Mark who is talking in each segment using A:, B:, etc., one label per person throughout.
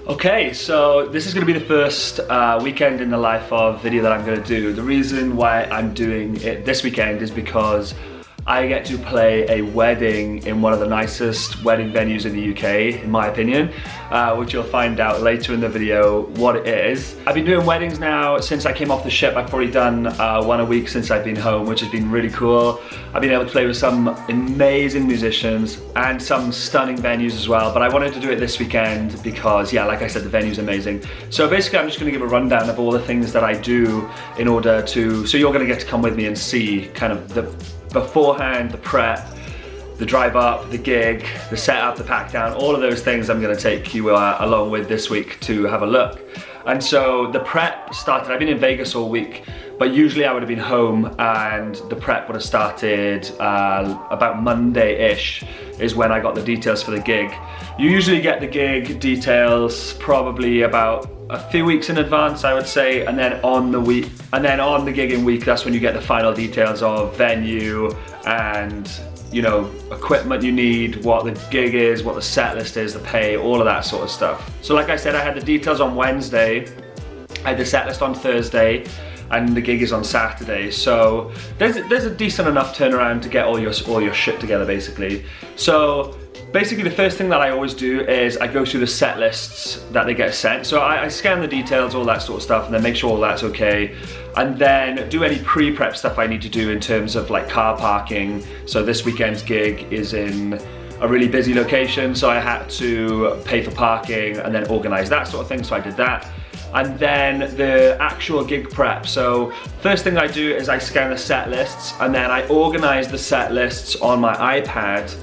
A: Okay, so this is going to be the first weekend in the life of video that I'm going to do. The reason why I'm doing it this weekend is because I get to play a wedding in one of the nicest wedding venues in the UK, in my opinion, which you'll find out later in the video what it is. I've been doing weddings now since I came off the ship. I've probably done one a week since I've been home, which has been really cool. I've been able to play with some amazing musicians and some stunning venues as well, but I wanted to do it this weekend because, yeah, like I said, the venue's amazing. So basically I'm just going to give a rundown of all the things that I do in order to, so you're going to get to come with me and see kind of the beforehand, the prep, the drive up, the gig, the setup, the pack down, all of those things I'm going to take you along with this week to have a look. And so the prep started, I've been in Vegas all week, but usually I would have been home and the prep would have started about Monday-ish is when I got the details for the gig. You usually get the gig details probably about a few weeks in advance, I would say, and then on the gigging week, that's when you get the final details of venue and, you know, equipment you need, what the gig is, what the set list is, the pay, all of that sort of stuff. So like I said, I had the details on Wednesday, I had the set list on Thursday, and the gig is on Saturday. So there's a decent enough turnaround to get all your shit together, basically. So basically the first thing that I always do is I go through the set lists that they get sent. So I scan the details, all that sort of stuff, and then make sure all that's okay. And then do any pre-prep stuff I need to do in terms of like car parking. So this weekend's gig is in a really busy location, so I had to pay for parking and then organize that sort of thing, so I did that. And then the actual gig prep. So first thing I do is I scan the set lists and then I organize the set lists on my iPad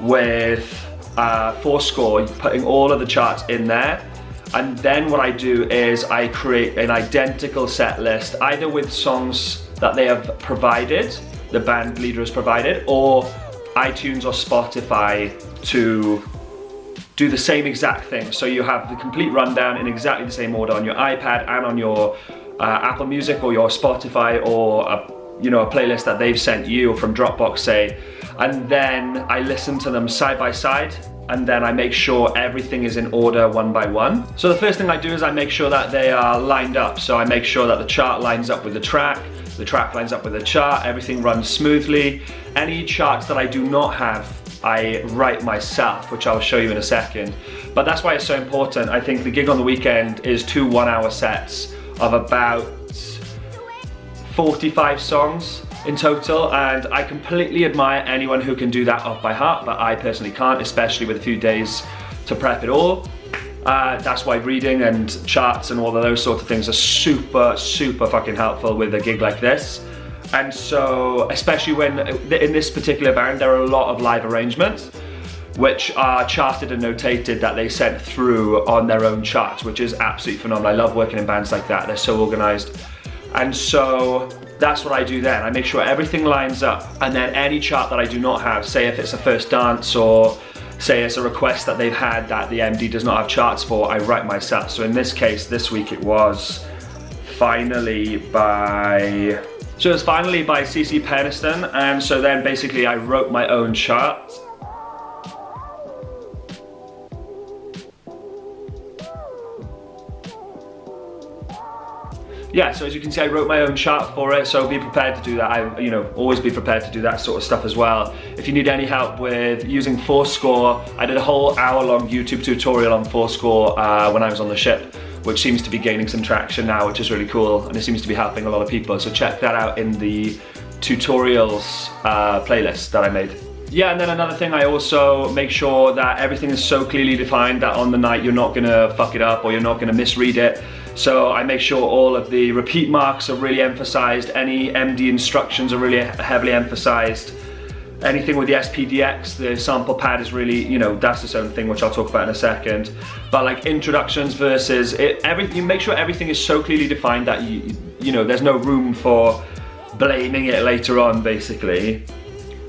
A: with Fourscore, putting all of the charts in there. And then what I do is I create an identical set list, either with songs that they have provided, the band leader has provided, or iTunes or Spotify to do the same exact thing. So you have the complete rundown in exactly the same order on your iPad and on your Apple Music or your Spotify or a playlist that they've sent you from Dropbox, say. And then I listen to them side by side, and then I make sure everything is in order one by one. So the first thing I do is I make sure that they are lined up. So I make sure that the chart lines up with the track lines up with the chart, everything runs smoothly. Any charts that I do not have, I write myself, which I'll show you in a second. But that's why it's so important. I think the gig on the weekend is 2 one-hour sets of about 45 songs in total, and I completely admire anyone who can do that off by heart, but I personally can't, especially with a few days to prep it all. That's why reading and charts and all of those sort of things are super fucking helpful with a gig like this. And so, especially when, in this particular band, there are a lot of live arrangements which are charted and notated that they sent through on their own charts, which is absolutely phenomenal. I love working in bands like that, they're so organized. And so that's what I do then. I make sure everything lines up, and then any chart that I do not have, say if it's a first dance or say it's a request that they've had that the MD does not have charts for, I write myself. So in this case, this week it was Finally by CC Peniston, and so then basically I wrote my own chart. Yeah, so as you can see, I wrote my own chart for it, so be prepared to do that. Always be prepared to do that sort of stuff as well. If you need any help with using Fourscore, I did a whole hour-long YouTube tutorial on Fourscore when I was on the ship, which seems to be gaining some traction now, which is really cool, and it seems to be helping a lot of people. So check that out in the tutorials playlist that I made. Yeah, and then another thing, I also make sure that everything is so clearly defined that on the night you're not gonna fuck it up or you're not gonna misread it. So I make sure all of the repeat marks are really emphasized, any MD instructions are really heavily emphasized. Anything with the SPDX, the sample pad is really, that's its own thing, which I'll talk about in a second. But like introductions, verses, you make sure everything is so clearly defined that there's no room for blaming it later on, basically.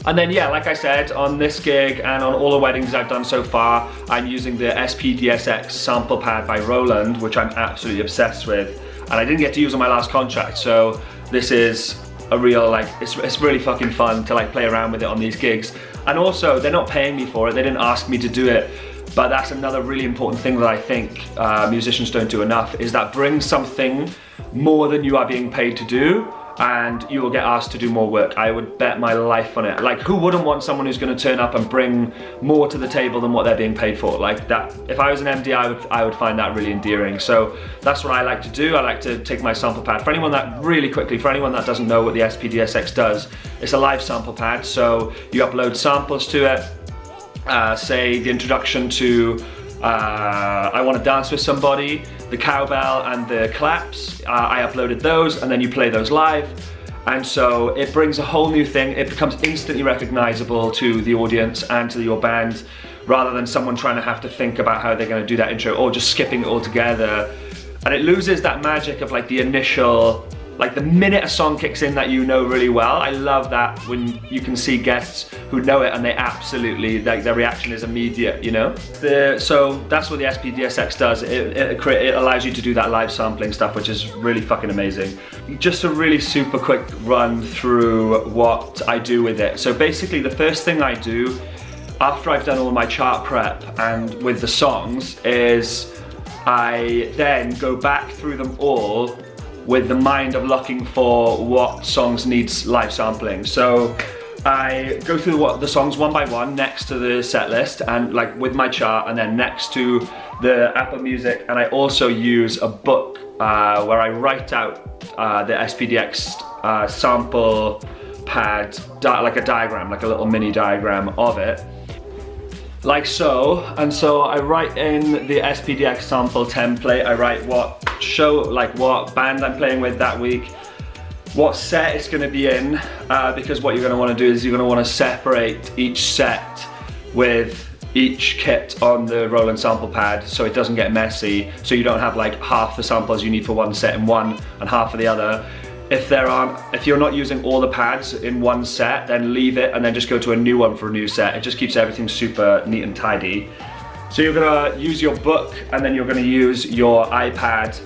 A: And then, yeah, like I said, on this gig and on all the weddings I've done so far, I'm using the SPDSX sample pad by Roland, which I'm absolutely obsessed with. And I didn't get to use on my last contract, so this is a real, it's really fucking fun to play around with it on these gigs. And also, they're not paying me for it, they didn't ask me to do it. but that's another really important thing that I think musicians don't do enough, is that bring something more than you are being paid to do, and you will get asked to do more work. I would bet my life on it. Like, who wouldn't want someone who's going to turn up and bring more to the table than what they're being paid for? Like that, if I was an MD, I would find that really endearing. So that's what I like to do. I like to take my sample pad. For anyone that, really quickly, for anyone that doesn't know what the SPDSX does, it's a live sample pad. So you upload samples to it, say the introduction to I Want to Dance With Somebody, the cowbell and the claps, I uploaded those, and then you play those live. And so it brings a whole new thing. It becomes instantly recognizable to the audience and to your band, rather than someone trying to have to think about how they're going to do that intro or just skipping it all together. And it loses that magic of like the initial, like the minute a song kicks in that you know really well. I love that when you can see guests who know it and they absolutely, like their reaction is immediate, you know? So that's what the SPDSX does. It allows you to do that live sampling stuff, which is really fucking amazing. Just a really super quick run through what I do with it. So basically the first thing I do after I've done all my chart prep and with the songs is I then go back through them all with the mind of looking for what songs needs live sampling. So I go through the songs one by one next to the set list, and like with my chart, and then next to the Apple Music, and I also use a book where I write out the SPDX sample pad, like a diagram, like a little mini diagram of it. Like so, and so I write in the SPDX sample template, I write what band I'm playing with that week, what set it's going to be in, because what you're going to want to do is you're going to want to separate each set with each kit on the Roland sample pad so it doesn't get messy, so you don't have like half the samples you need for one set in one and half for the other. If you're not using all the pads in one set, then leave it and then just go to a new one for a new set. It just keeps everything super neat and tidy. So you're gonna use your book and then you're gonna use your iPad.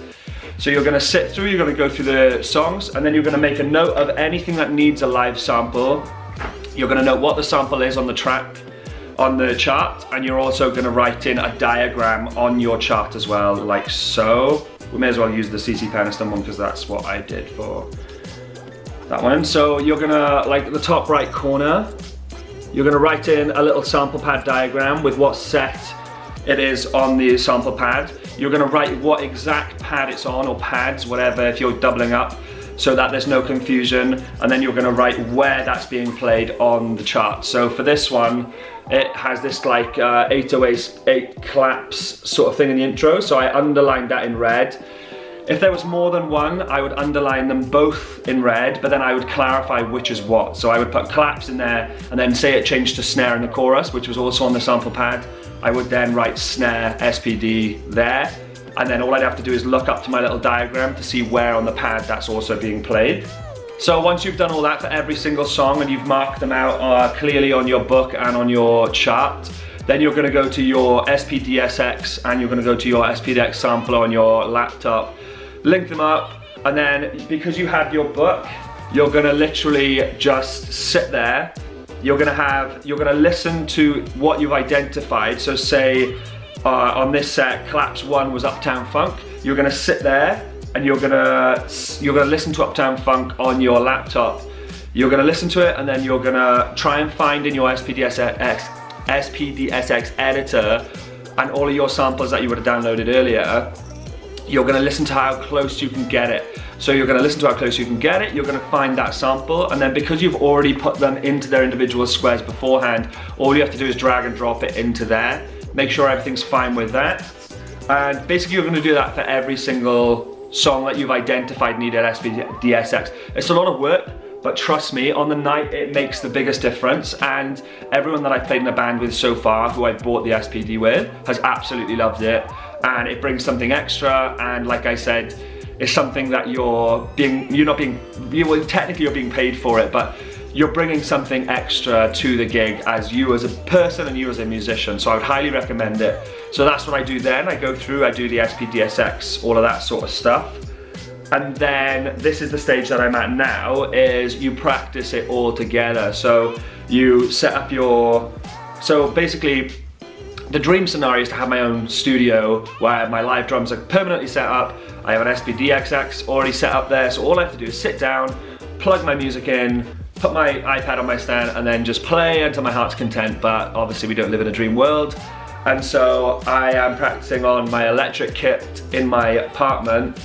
A: So you're gonna sit through, you're gonna go through the songs, and then you're gonna make a note of anything that needs a live sample. You're gonna note what the sample is on the track, on the chart, and you're also gonna write in a diagram on your chart as well, like so. We may as well use the CC Peniston one because that's what I did for that one. So you're gonna, like the top right corner, you're gonna write in a little sample pad diagram with what set it is on the sample pad. You're gonna write what exact pad it's on, or pads, whatever, if you're doubling up, so that there's no confusion. And then you're gonna write where that's being played on the chart. So for this one, it has this like 808 claps sort of thing in the intro, so I underlined that in red. If there was more than one, I would underline them both in red, but then I would clarify which is what. So I would put claps in there, and then say it changed to snare in the chorus, which was also on the sample pad. I would then write snare SPD there, and then all I'd have to do is look up to my little diagram to see where on the pad that's also being played. So once you've done all that for every single song and you've marked them out clearly on your book and on your chart, then you're gonna go to your SPDSX and you're gonna go to your SPDX sampler on your laptop, link them up, and then because you have your book, you're gonna literally just sit there. You're gonna listen to what you've identified. So say on this set, claps 1 was Uptown Funk. You're gonna sit there and you're gonna listen to Uptown Funk on your laptop. You're gonna listen to it, and then you're gonna try and find in your SPDSX editor and all of your samples that you would have downloaded earlier. You're gonna listen to how close you can get it. So you're gonna listen to how close you can get it, you're gonna find that sample, and then because you've already put them into their individual squares beforehand, all you have to do is drag and drop it into there. Make sure everything's fine with that. And basically you're gonna do that for every single song that you've identified needed SPDSX. It's a lot of work, but trust me, on the night it makes the biggest difference, and everyone that I've played in a band with so far who I've bought the SPD with has absolutely loved it, and it brings something extra, and like I said, it's something that technically you're being paid for it, but you're bringing something extra to the gig as you as a person and you as a musician, so I would highly recommend it. So that's what I do then. I go through, I do the SPDSX, all of that sort of stuff. And then this is the stage that I'm at now, is you practice it all together. So you set up so basically The dream scenario is to have my own studio where my live drums are permanently set up. I have an SPDXX already set up there, so all I have to do is sit down, plug my music in, put my iPad on my stand, and then just play until my heart's content. But obviously we don't live in a dream world. And so I am practicing on my electric kit in my apartment,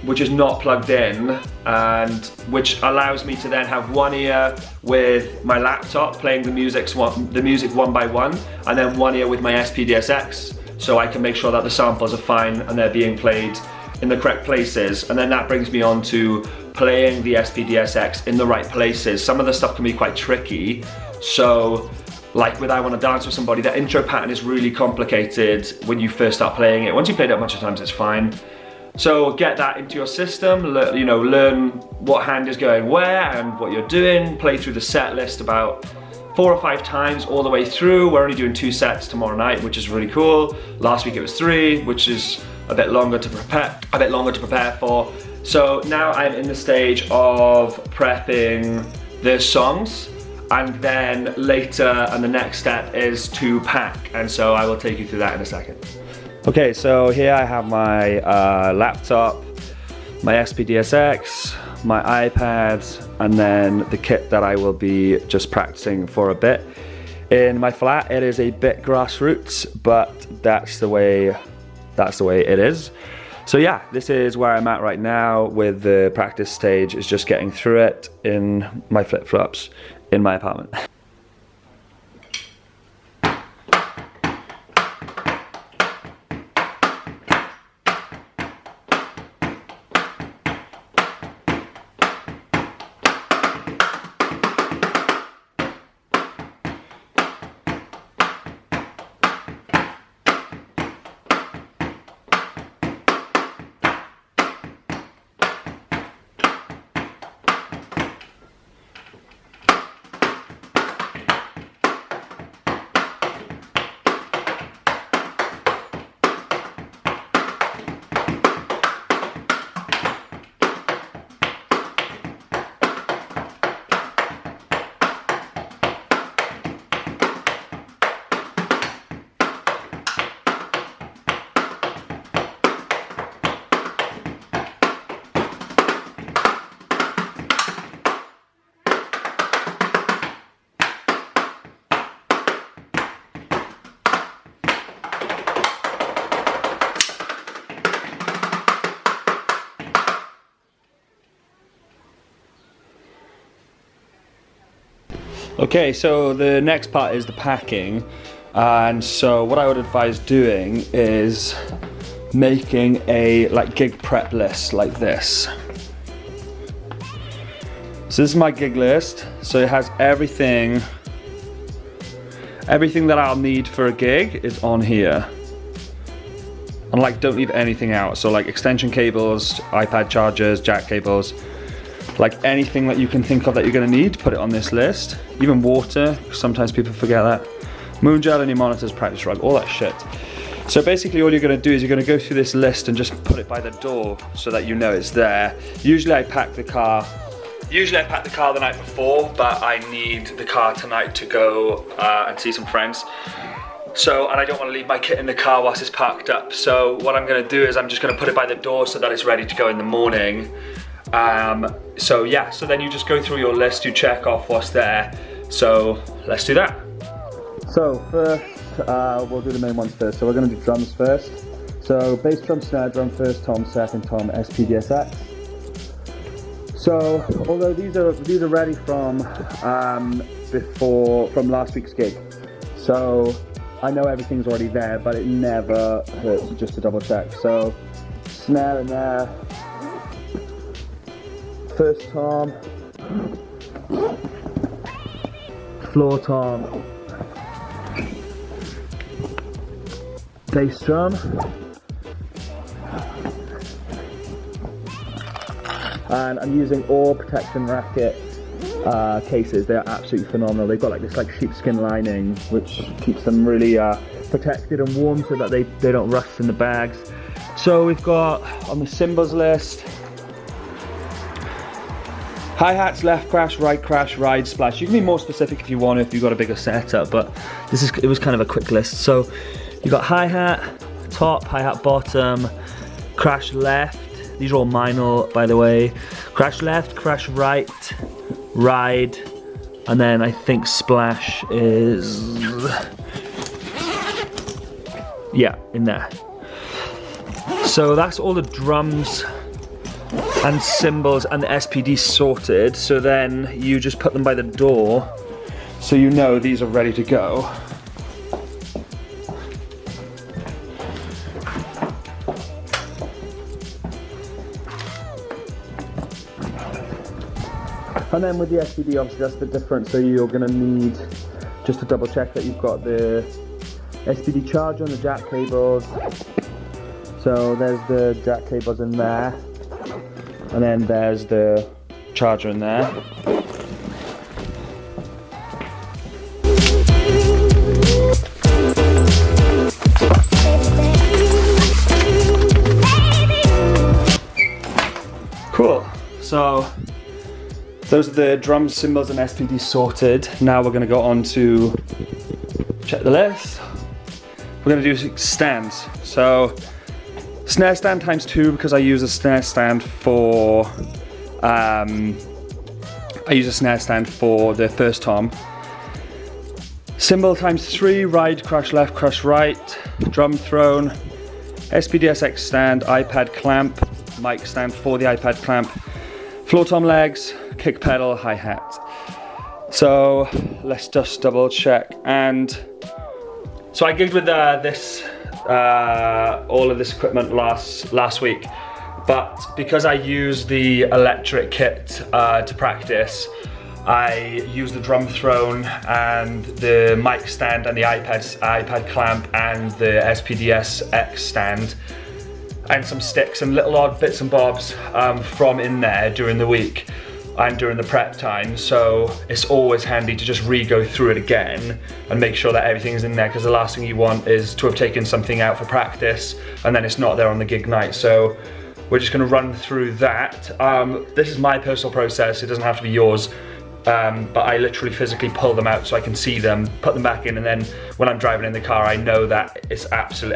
A: which is not plugged in, and which allows me to then have one ear with my laptop playing the music one by one, and then one ear with my SPDSX, so I can make sure that the samples are fine and they're being played in the correct places. And then that brings me on to playing the SPDSX in the right places. Some of the stuff can be quite tricky, so like with I Wanna Dance With Somebody, the intro pattern is really complicated when you first start playing it. Once you've played it a bunch of times, it's fine. So get that into your system, learn what hand is going where and what you're doing, play through the set list about 4 or 5 times all the way through. We're only doing 2 sets tomorrow night, which is really cool. Last week it was 3, which is a bit longer to prepare for. So now I'm in the stage of prepping the songs, and then later, and the next step is to pack, and so I will take you through that in a second. Okay, so here I have my laptop, my SPDSX, my iPad, and then the kit that I will be just practicing for a bit. In my flat, it is a bit grassroots, but that's the way it is. So yeah, this is where I'm at right now with the practice stage, is just getting through it in my flip-flops in my apartment. Okay, so the next part is the packing, and so what I would advise doing is making a gig prep list like this. So this is my gig list, so it has everything that I'll need for a gig is on here. And don't leave anything out, so extension cables, iPad chargers, jack cables, anything that you can think of that you're going to need, put it on this list. Even water, sometimes people forget that. Moon gel in your monitors, practice rug, all that shit. So basically all you're going to do is you're going to go through this list and just put it by the door so that you know it's there. Usually I pack the car the night before, but I need the car tonight to go and see some friends. So, and I don't want to leave my kit in the car whilst it's parked up. So what I'm going to do is I'm just going to put it by the door so that it's ready to go in the morning. So yeah, so then you just go through your list, you check off what's there. So let's do that. So first, we'll do the main ones first. So we're going to do drums first. So bass drum, snare drum first, tom second, tom, SPDSX. So although these are ready from last week's gig, so I know everything's already there, but it never hurts just to double check. So snare in there. First tom, floor tom, bass drum, and I'm using all protection racket cases. They're absolutely phenomenal. They've got this sheepskin lining which keeps them really protected and warm so that they don't rust in the bags. So we've got on the cymbals list, Hi-hats, left crash, ride, splash. You can be more specific if you want, if you've got a bigger setup, but it was kind of a quick list. So you got hi-hat top, hi-hat bottom, crash left. These are all minor, by the way. Crash left, crash right, ride, and then I think splash is, yeah, in there. So that's all the drums and cymbals and the SPD sorted. So then you just put them by the door so you know these are ready to go. And then with the SPD, obviously that's a bit different, so you're gonna need just to double check that you've got the SPD charger and the jack cables. So there's the jack cables in there, and then there's the charger in there. Cool, so those are the drums, cymbals and SPD sorted. Now we're gonna go on to check the list. We're gonna do stands. So snare stand times 2 because I use a snare stand for the first tom. Cymbal times 3, ride, crash left, crash right, drum throne, SPDSX stand, iPad clamp, mic stand for the iPad clamp, floor tom legs, kick pedal, hi-hat. So let's just double check. And so I gigged with all of this equipment last week, but because I use the electric kit to practice, I use the drum throne and the mic stand and the iPad clamp and the SPDSX stand and some sticks and little odd bits and bobs from in there during the week and during the prep time. So it's always handy to just re-go through it again and make sure that everything's in there, because the last thing you want is to have taken something out for practice and then it's not there on the gig night. So we're just gonna run through that. This is my personal process, it doesn't have to be yours, but I literally physically pull them out so I can see them, put them back in, and then when I'm driving in the car I know that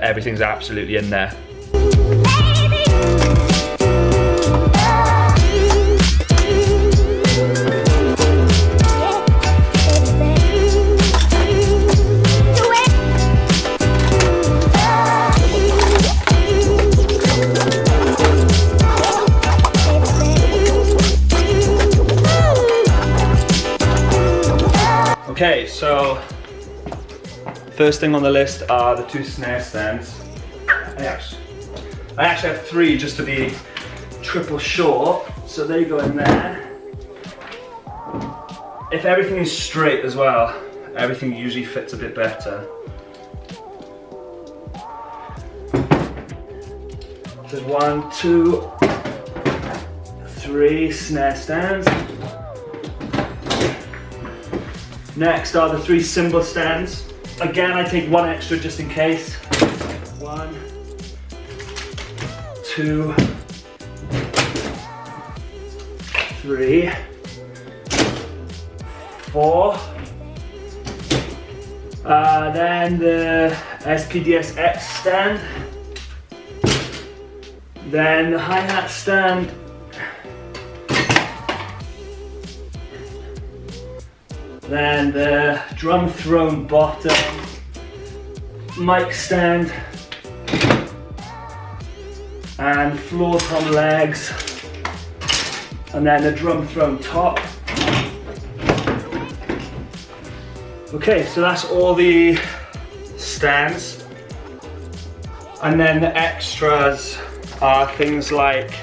A: everything's absolutely in there. Okay, so first thing on the list are the 2 snare stands. I actually have 3 just to be triple short, so they go in there. If everything is straight as well, everything usually fits a bit better. So 1, 2, 3 snare stands. Next are the 3 cymbal stands. Again, I take 1 extra just in case. 1, 2, 3, 4. Then the SPDSX stand. Then the hi-hat stand. Then the drum throne bottom, mic stand, and floor tom legs, and then the drum throne top. Okay, so that's all the stands. And then the extras are things like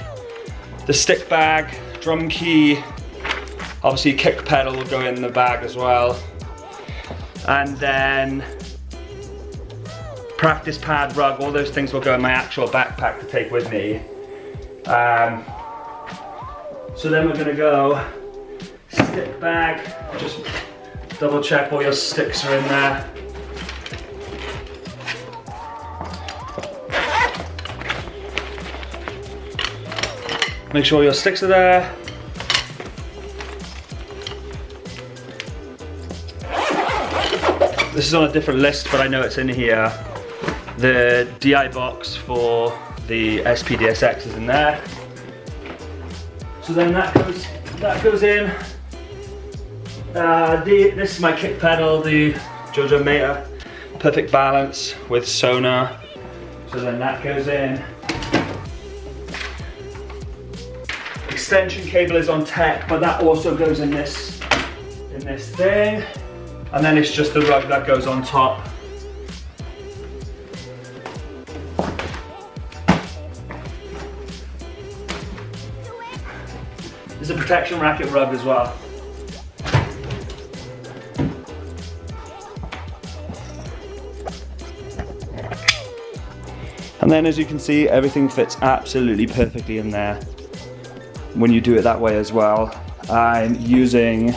A: the stick bag, drum key, obviously kick pedal will go in the bag as well. And then practice pad, rug, all those things will go in my actual backpack to take with me. So then we're gonna go stick bag, just double check all your sticks are in there. Make sure your sticks are there. this is on a different list, but I know it's in here. The DI box for the SPDSX is in there. So then that goes in. This is my kick pedal, the Jojo Meta Perfect Balance with sonar. So then that goes in. Extension cable is on tech, but that also goes in this thing. And then it's just the rug that goes on top. There's a protection racket rug as well. And then as you can see, everything fits absolutely perfectly in there when you do it that way as well. I'm using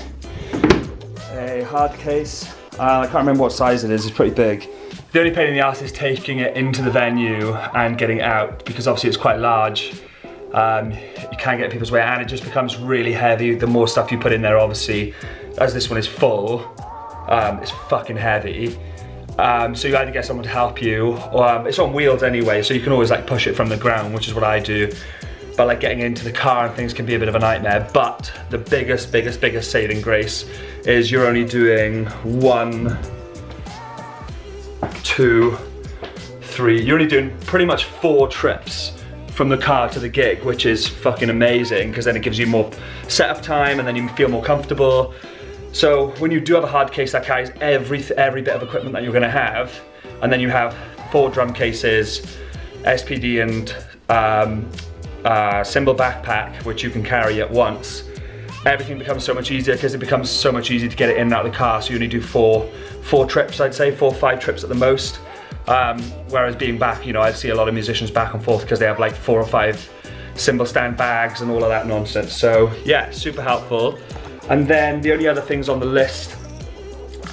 A: a hard case. I can't remember what size it is, it's pretty big. The only pain in the ass is taking it into the venue and getting it out, because obviously it's quite large. You can't get people's way, and it just becomes really heavy. The more stuff you put in there, obviously, as this one is full, it's fucking heavy. So you either get someone to help you, or it's on wheels anyway, so you can always like push it from the ground, which is what I do. But like getting into the car and things can be a bit of a nightmare. But the biggest saving grace is you're only doing 1, 2, 3. You're only doing pretty much 4 trips from the car to the gig, which is fucking amazing, because then it gives you more setup time and then you feel more comfortable. So when you do have a hard case that carries every bit of equipment that you're gonna have, and then you have 4 drum cases, SPD and cymbal backpack, which you can carry at once, everything becomes so much easier, because it becomes so much easier to get it in and out of the car. So you only do 4 trips, I'd say, 4 or 5 trips at the most. Whereas being back, you know, I see a lot of musicians back and forth because they have like 4 or 5 cymbal stand bags and all of that nonsense. So yeah, super helpful. And then the only other things on the list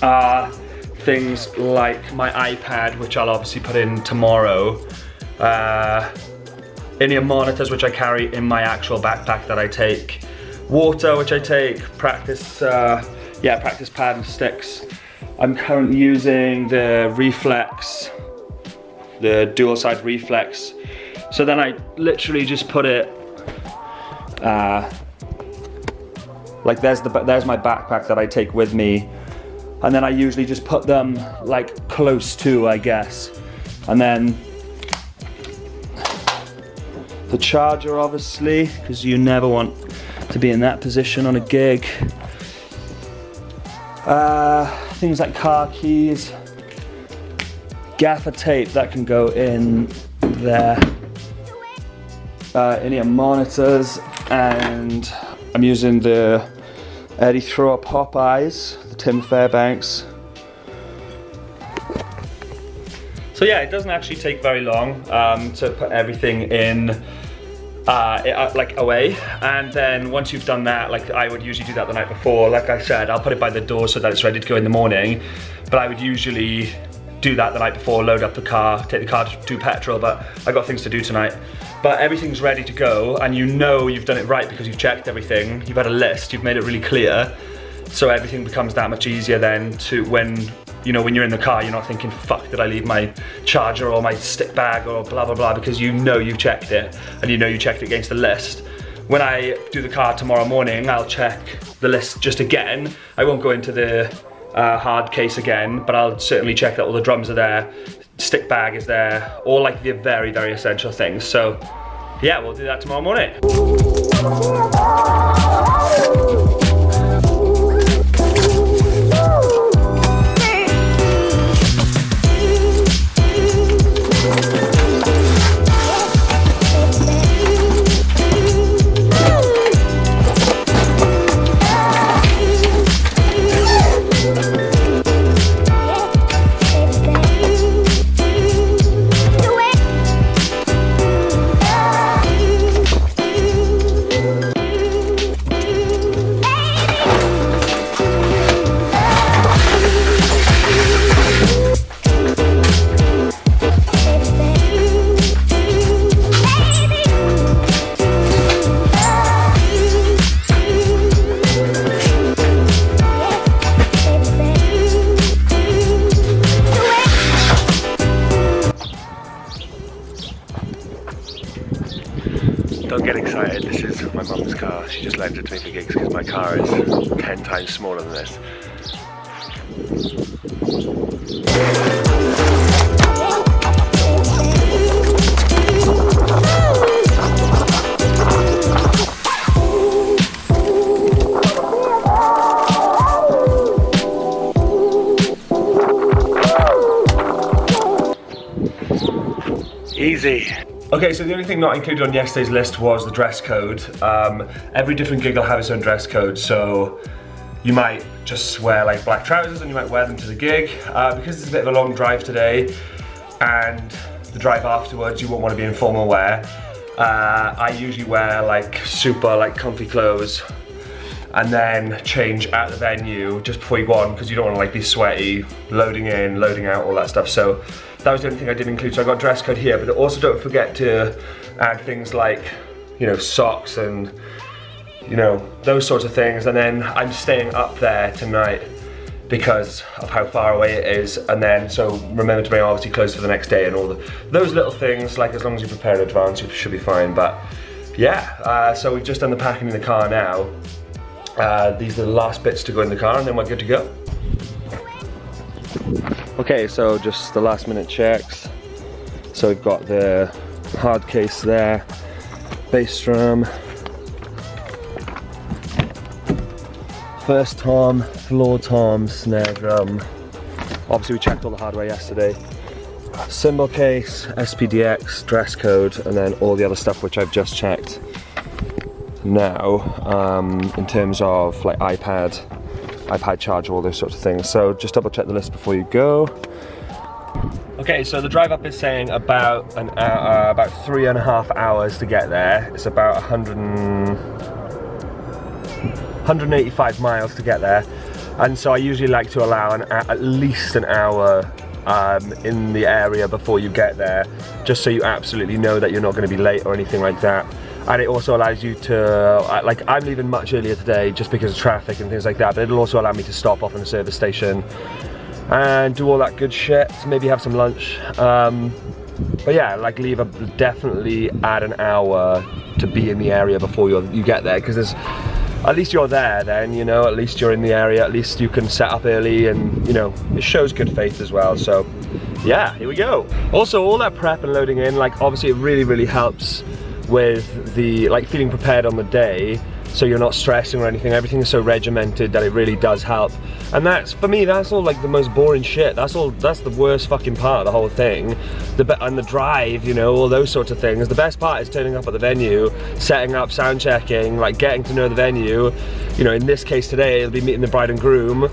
A: are things like my iPad, which I'll obviously put in tomorrow. In-ear monitors, which I carry in my actual backpack that I take. Water, which I take. Practice pad and sticks. I'm currently using the Reflex, the dual side Reflex. So then I literally just put it, like there's my backpack that I take with me. And then I usually just put them like close to, I guess. And then the charger, obviously, because you never want to be in that position on a gig. Things like car keys, gaffer tape that can go in there, in-ear monitors, and I'm using the Eddie Thrower Popeyes, the Tim Fairbanks. So yeah, it doesn't actually take very long to put everything in like away, and then once you've done that, like I would usually do that the night before. Like I said, I'll put it by the door so that it's ready to go in the morning, but I would usually do that the night before, load up the car, take the car to do petrol, but I got things to do tonight. But everything's ready to go, and you know you've done it right because you've checked everything, you've had a list, you've made it really clear, so everything becomes that much easier then to when you're in the car, you're not thinking, fuck, did I leave my charger or my stick bag or blah, blah, blah, because you know you've checked it, and you know you checked it against the list. When I do the car tomorrow morning, I'll check the list just again. I won't go into the hard case again, but I'll certainly check that all the drums are there, stick bag is there, all like the very, very essential things. So yeah, we'll do that tomorrow morning. Don't get excited, this is my mum's car. She just lent it to me for gigs because my car is 10 times smaller than this. Easy. Okay, so the only thing not included on yesterday's list was the dress code. Every different gig will have its own dress code, so you might just wear like black trousers and you might wear them to the gig. Because it's a bit of a long drive today and the drive afterwards, you won't want to be in formal wear. I usually wear like super like comfy clothes and then change at the venue just before you go on, because you don't want to like be sweaty, loading in, loading out, all that stuff. So that was the only thing I did include. So I got dress code here, but also don't forget to add things like, you know, socks and, you know, those sorts of things. And then I'm staying up there tonight because of how far away it is. And then, so remember to bring obviously clothes for the next day and all those little things. Like, as long as you prepare in advance, you should be fine. But yeah, so we've just done the packing in the car now. These are the last bits to go in the car and then we're good to go. Okay, so just the last minute checks. So we've got the hard case there, bass drum, first tom, floor tom, snare drum. Obviously we checked all the hardware yesterday. Cymbal case, SPDX, dress code, and then all the other stuff which I've just checked now, in terms of like iPad charger, all those sorts of things. So just double check the list before you go. Okay, so the drive up is saying about an hour, about 3.5 hours to get there. It's about 185 miles to get there, and so I usually like to allow at least an hour in the area before you get there, just so you absolutely know that you're not going to be late or anything like that. And it also allows you to, like, I'm leaving much earlier today just because of traffic and things like that, but it'll also allow me to stop off in the service station and do all that good shit, maybe have some lunch. But yeah, like, definitely add an hour to be in the area before you get there, because there's, at least you're there then, you know, at least you're in the area, at least you can set up early, and, you know, it shows good faith as well. So yeah, here we go. Also, all that prep and loading in, like, obviously it really, really helps with the, like, feeling prepared on the day, so you're not stressing or anything. Everything is so regimented that it really does help. And that's, for me, that's all like the most boring shit. That's the worst fucking part of the whole thing. And the drive, you know, all those sorts of things. The best part is turning up at the venue, setting up, sound checking, like getting to know the venue. You know, in this case today, it'll be meeting the bride and groom.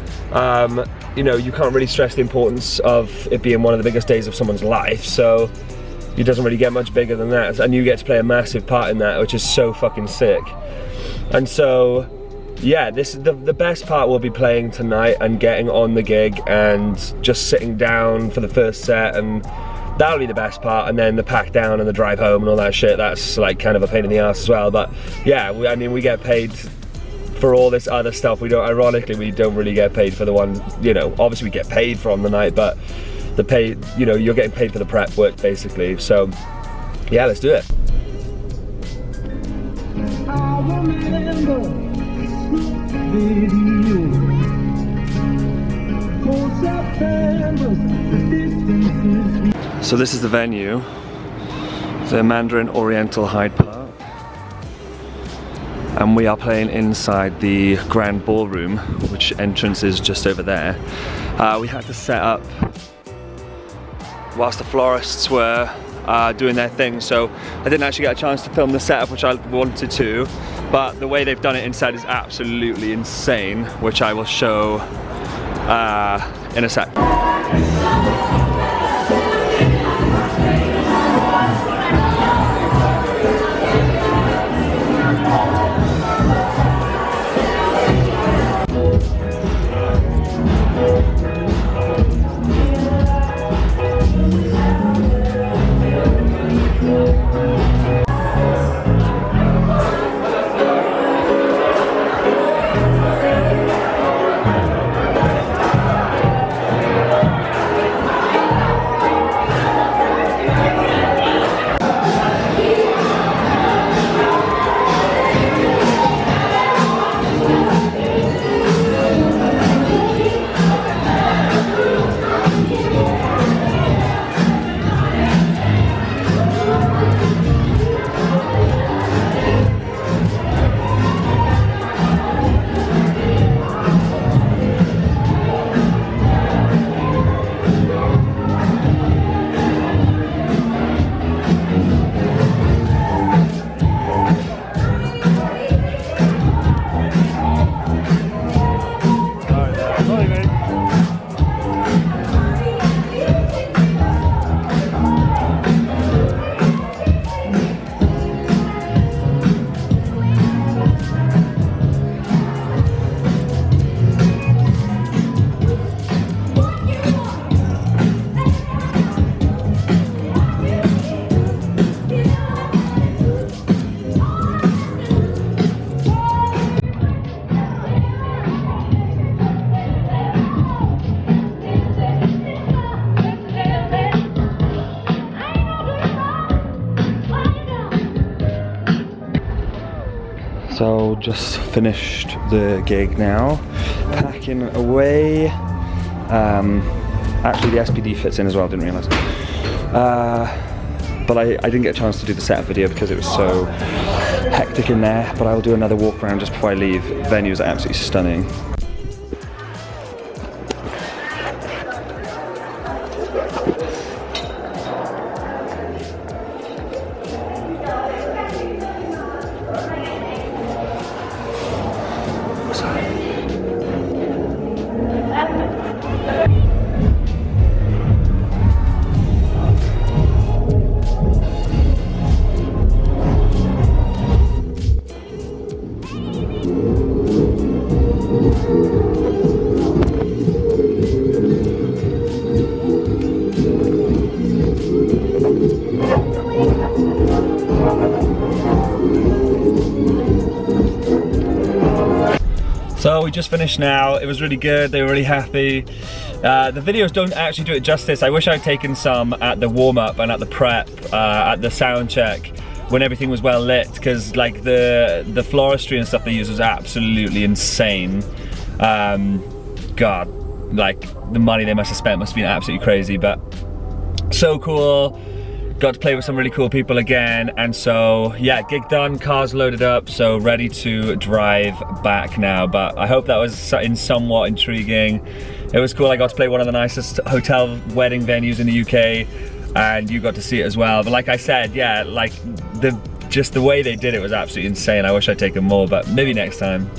A: You know, you can't really stress the importance of it being one of the biggest days of someone's life. So it doesn't really get much bigger than that, and you get to play a massive part in that, which is so fucking sick. And so yeah, this is the best part. Will be playing tonight and getting on the gig and just sitting down for the first set, and that'll be the best part. And then the pack down and the drive home and all that shit, that's like kind of a pain in the ass as well. But yeah, I mean, we get paid for all this other stuff. Ironically, we don't really get paid for the one, you know, obviously we get paid from the night, but the pay, you know, you're getting paid for the prep work basically. So yeah, let's do it. So this is the venue, the Mandarin Oriental Hyde Park, and we are playing inside the grand ballroom, which entrance is just over there. We had to set up whilst the florists were doing their thing, so I didn't actually get a chance to film the setup, which I wanted to, but the way they've done it inside is absolutely insane, which I will show in a sec. So just finished the gig now, packing away. Actually the SPD fits in as well, didn't realise. But I didn't get a chance to do the setup video because it was so hectic in there, but I will do another walk around just before I leave. The venue is absolutely stunning. So we just finished now. It was really good. They were really happy. The videos don't actually do it justice. I wish I'd taken some at the warm-up and at the prep, at the sound check, when everything was well lit, because like the floristry and stuff they used was absolutely insane. God, like the money they must have spent must have been absolutely crazy, but so cool. Got to play with some really cool people again, and so yeah, gig done, cars loaded up, so ready to drive back now. But I hope that was somewhat intriguing. It was cool. I got to play one of the nicest hotel wedding venues in the UK, and you got to see it as well. But like I said, yeah, like just the way they did it was absolutely insane. I wish I'd taken more, but maybe next time.